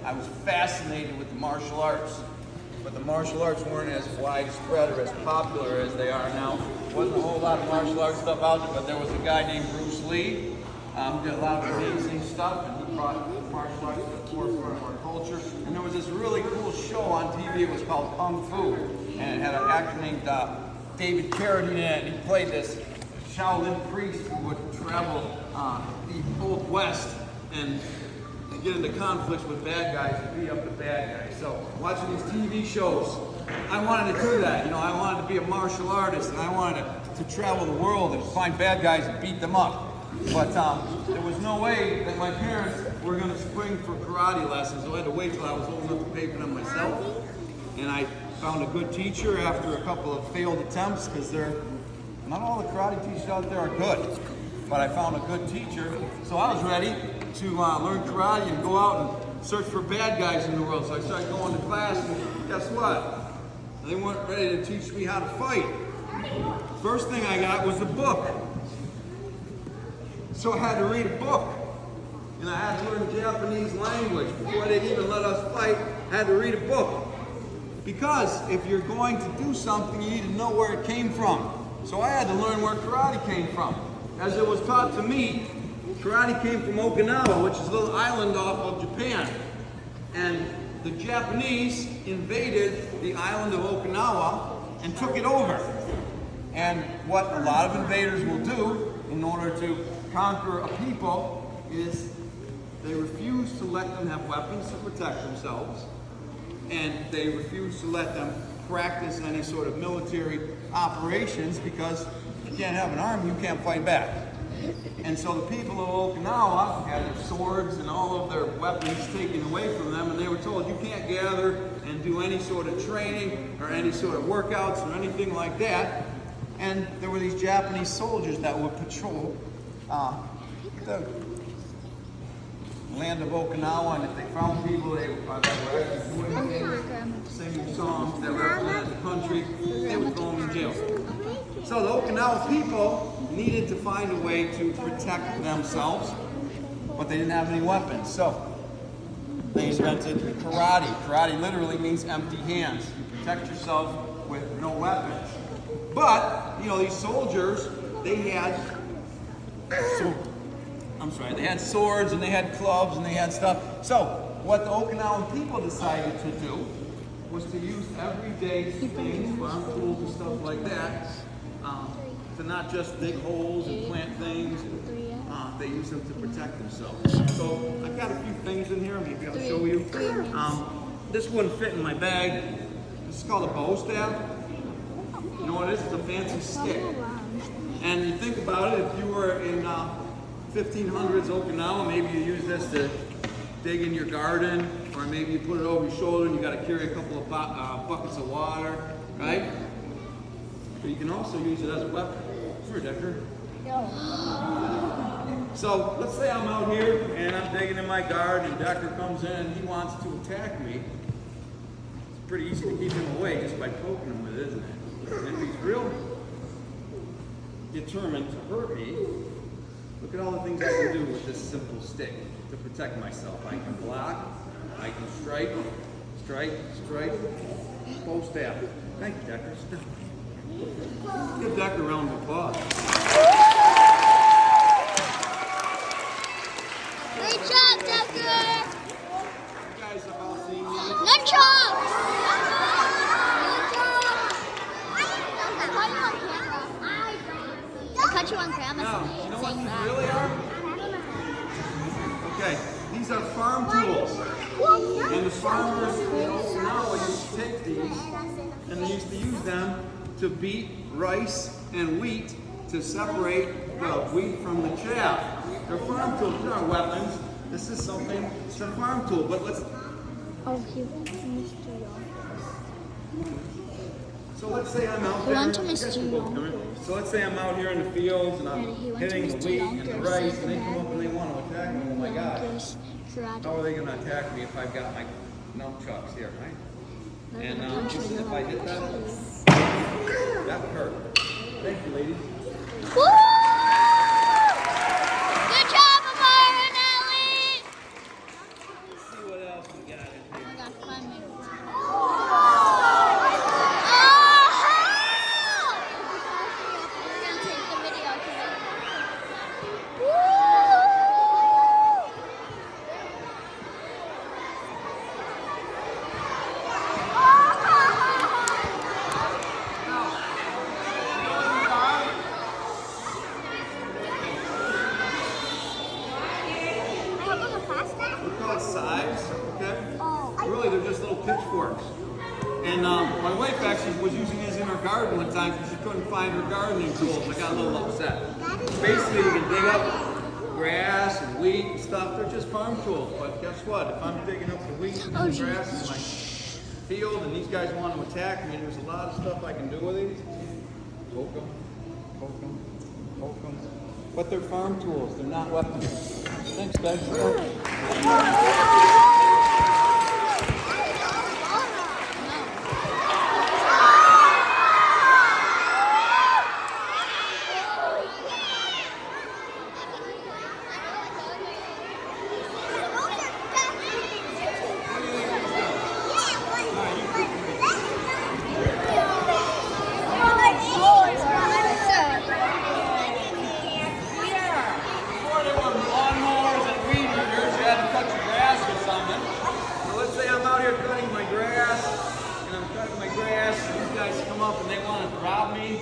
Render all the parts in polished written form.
I was fascinated with the martial arts. But the martial arts weren't as widespread or as popular as they are now. Wasn't a whole lot of martial arts stuff out there, but there was a guy named Bruce Lee who did a lot of amazing stuff, and he brought martial arts to the forefront of our culture. And there was this really cool show on TV. It was called Kung Fu, and it had an actor named David Carradine in it, and he played this Shaolin priest who would travel the Old West and get into conflicts with bad guys and beat up the bad guys. So watching these TV shows, I wanted to do that. You know, I wanted to be a martial artist, and I wanted to travel the world and find bad guys and beat them up. But there was no way that my parents were going to spring for karate lessons, so I had to wait till I was old enough to pay for them myself. And I found a good teacher after a couple of failed attempts, because not all the karate teachers out there are good. But I found a good teacher, so I was ready to learn karate and go out and search for bad guys in the world. So I started going to class, and guess what? They weren't ready to teach me how to fight. First thing I got was a book. So I had to read a book. And I had to learn Japanese language. Before they'd even let us fight, I had to read a book. Because if you're going to do something, you need to know where it came from. So I had to learn where karate came from. As it was taught to me, karate came from Okinawa, which is a little island off of Japan. And the Japanese invaded the island of Okinawa and took it over. And what a lot of invaders will do in order to conquer a people is they refuse to let them have weapons to protect themselves, and they refuse to let them practice any sort of military operations, because you can't have an army, you can't fight back. And so the people of Okinawa had their swords and all of their weapons taken away from them, and they were told you can't gather and do any sort of training or any sort of workouts or anything like that. And there were these Japanese soldiers that would patrol the land of Okinawa, and if they found people that were actually doing things, singing songs that represented the country, they would throw them in jail. So the Okinawa people needed to find a way to protect themselves, but they didn't have any weapons. So they invented karate. Karate literally means empty hands. You protect yourself with no weapons. But, you know, these soldiers, they had swords and they had clubs and they had stuff. So what the Okinawan people decided to do was to use everyday things, farm tools and stuff like that, to not just dig holes and plant things. They use them to protect themselves. So I've got a few things in here. Maybe I'll show you. This wouldn't fit in my bag. This is called a bow staff. You know what it is? It's a fancy stick. And you think about it, if you were in 1500s Okinawa, maybe you use this to dig in your garden, or maybe you put it over your shoulder and you got to carry a couple of buckets of water, right? But you can also use it as a weapon. Come here, Decker. So let's say I'm out here and I'm digging in my garden, and Decker comes in and he wants to attack me. It's pretty easy to keep him away just by poking him with it, isn't it? And if he's real determined to hurt me, look at all the things I can do with this simple stick to protect myself. I can block, I can strike, bow staff. Thank you, Decker. Give Decker a round of applause. Great job, Decker! You guys have all seen these. Good job! I caught you on camera. Now, you know what these really are? Okay, these are farm tools. And the farmers in Okinawa used to take these, and they used to use them to beat rice and wheat to separate the wheat from the chaff. They're farm tools. These aren't weapons. This is something, it's a farm tool. But let's... Oh, he wants to So let's say I'm out there. So let's say I'm out here in the fields and I'm hitting the wheat and the rice, and they come up and they want to attack me. Oh my gosh. How are they going to attack me if I've got my nunchucks here, right? And if I hit that would hurt. Thank you, ladies. Woo! Good job, Amara and Ellie! Let's see what else we got They're called scythes, okay? Really, they're just little pitchforks. And my wife actually was using these in her garden one time because she couldn't find her gardening tools. I got a little upset. Basically, you can dig up grass and wheat and stuff. They're just farm tools. But guess what? If I'm digging up the wheat and the grass in my field and these guys want to attack me, there's a lot of stuff I can do with these. Poke them, poke them, poke them. But they're farm tools. They're not weapons. Thanks, guys. Come up and they want to rob me.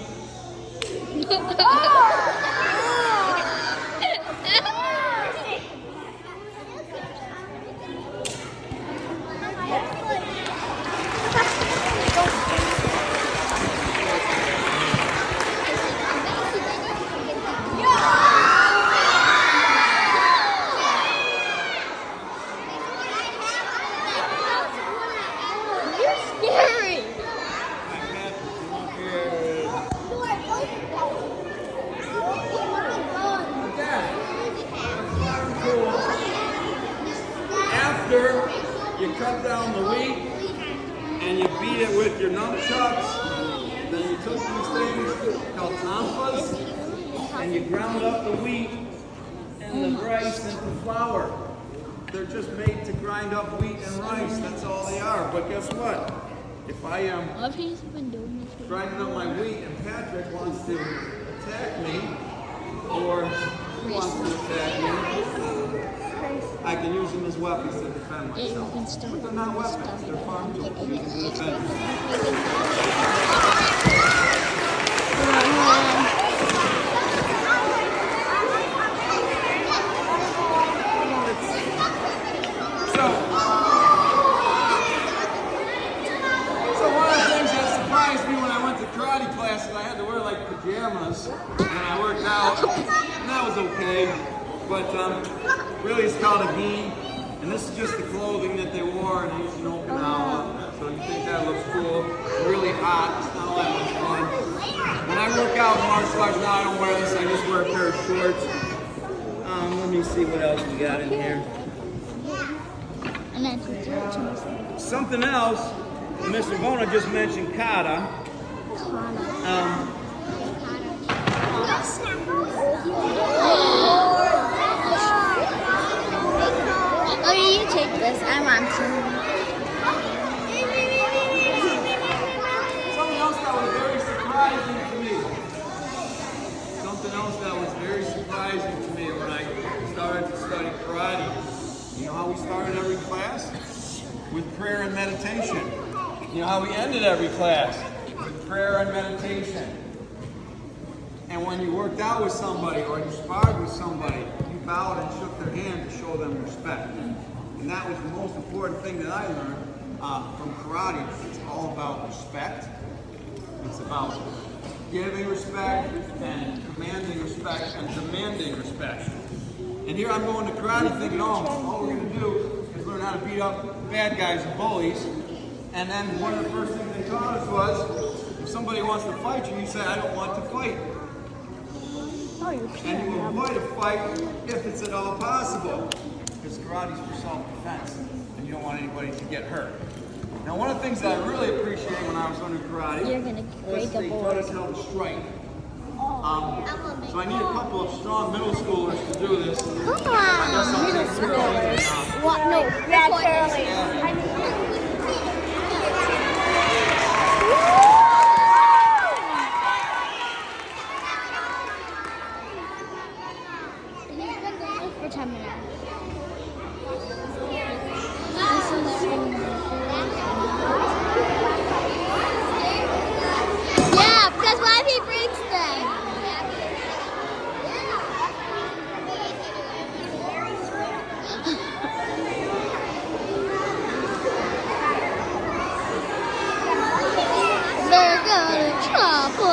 You're scary. After you cut down the wheat and you beat it with your nunchucks, then you took these things called tampas and you ground up the wheat and the rice into flour. They're just made to grind up wheat and rice. That's all they are. But guess what? If I am grinding up my wheat and Patrick wants to attack me, or he wants to attack me, I can use them as weapons to defend myself. But they're not weapons, they're farm tools used to defend So one of the things that surprised me when I went to karate classes, I had to wear like pajamas when I worked out, and that was okay. But really it's called a gi, and this is just the clothing that they wore in ancient Okinawa. So you think that looks cool. It's really hot, it's not all that much fun. When I work out in martial arts now, I don't wear this, I just wear a pair of shorts. Let me see what else we got in here. Something else, Mr. Bona just mentioned kata. Oh, you take this. I want to. Something else that was very surprising to me. Something else that was very surprising to me when I started to study karate. You know how we started every class? With prayer and meditation. You know how we ended every class? With prayer and meditation. And when you worked out with somebody or you sparred with somebody, you bowed and shook their hand to show them respect. And that was the most important thing that I learned from karate. It's all about respect. It's about giving respect and commanding respect and demanding respect. And here I'm going to karate thinking, oh, all we're going to do is learn how to beat up bad guys and bullies. And then one of the first things they taught us was, if somebody wants to fight you, you say, I don't want to fight. And you avoid a fight if it's at all possible. Because karate's for self-defense, and you don't want anybody to get hurt. Now, one of the things that I really appreciated when I was learning karate was they taught us how to strike. So I need a couple of strong middle schoolers to do this. Come on, middle schoolers. What? No, that's early.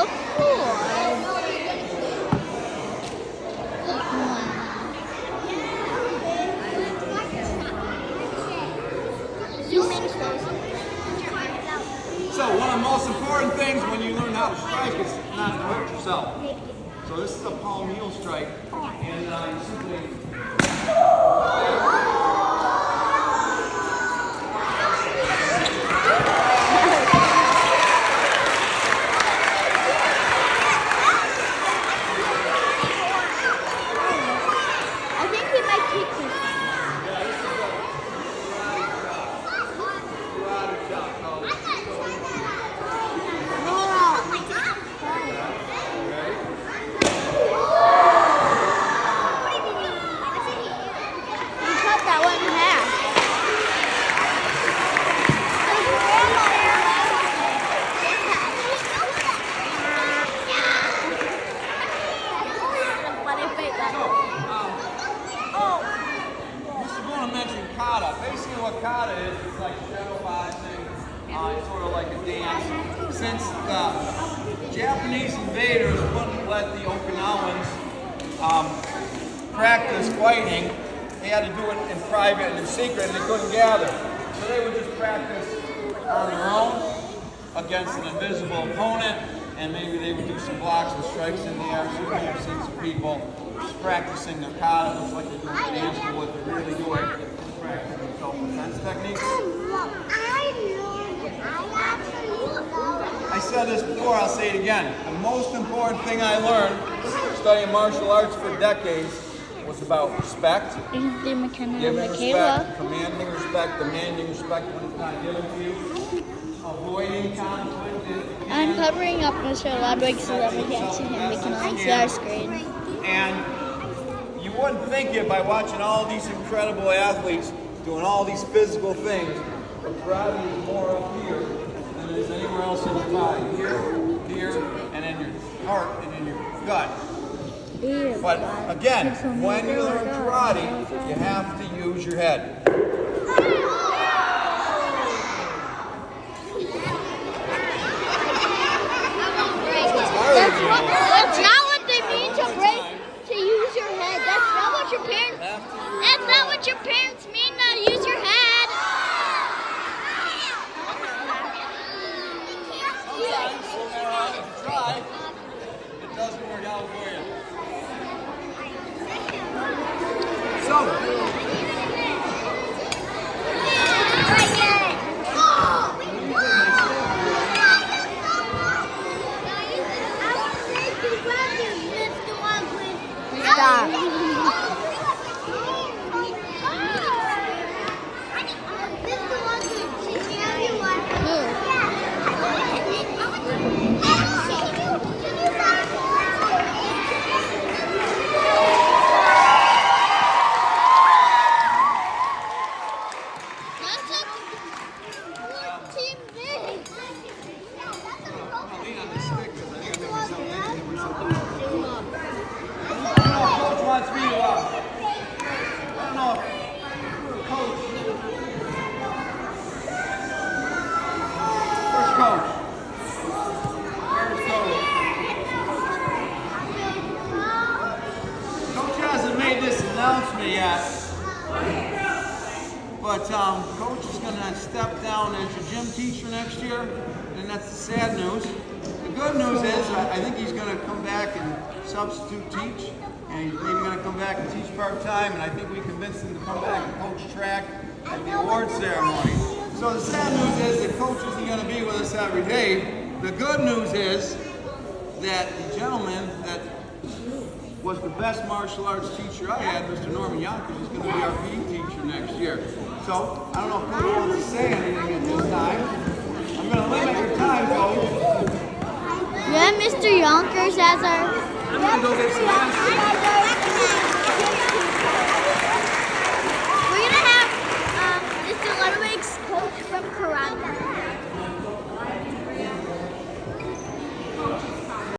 so cool. So one of the most important things when you learn how to strike is not to hurt yourself. So this is a palm heel strike, and you simply I think he might kick this. He cut that one in half. Mr. Boone mentioned kata. Basically what kata is, it's like shadow boxing. It's sort of like a dance. Since the Japanese invaders wouldn't let the Okinawans practice fighting, they had to do it in private and in secret, and they couldn't gather. So they would just practice on their own against an invisible opponent, and maybe they would do some blocks and strikes in the air. So you've seen some people just practicing their kata. Looks like they're doing a dance, but what they're really doing is practicing self-defense techniques. I said this before, I'll say it again. The most important thing I learned studying martial arts for decades was about respect, giving respect, commanding respect, demanding respect when it's not given to you, avoiding conflict. I'm covering up Mr. Ludwig so that we can't see him. We can only see our screen. And you wouldn't think it by watching all these incredible athletes doing all these physical things, but karate is more up here than it is anywhere else in your body. Here, and in your heart, and in your gut. But again, when you learn karate, you have to use your head. That's not what they mean to use your head. That's not what your parents. That's not what your parents mean to use your head. Sometimes, no matter how much you try, it doesn't work out for you. So, Stop. Coach wants me to, I don't know, Coach. Where's Coach? Coach hasn't made this announcement yet, but Coach is going to step down as your gym teacher next year, and that's the sad news. The good news is I think he's going to come back and substitute teach, and he's maybe going to come back and teach part-time, and I think we convinced him to come back and coach track at the awards ceremony. So the sad news is that Coach isn't going to be with us every day. The good news is that the gentleman that was the best martial arts teacher I had, Mr. Norman Yonkers, is going to be our PE teacher next year. So I don't know if Coach wants to say anything at this time. I'm going to limit your time, Coach. You have Mr. Yonkers as our... I'm going to go get some answers.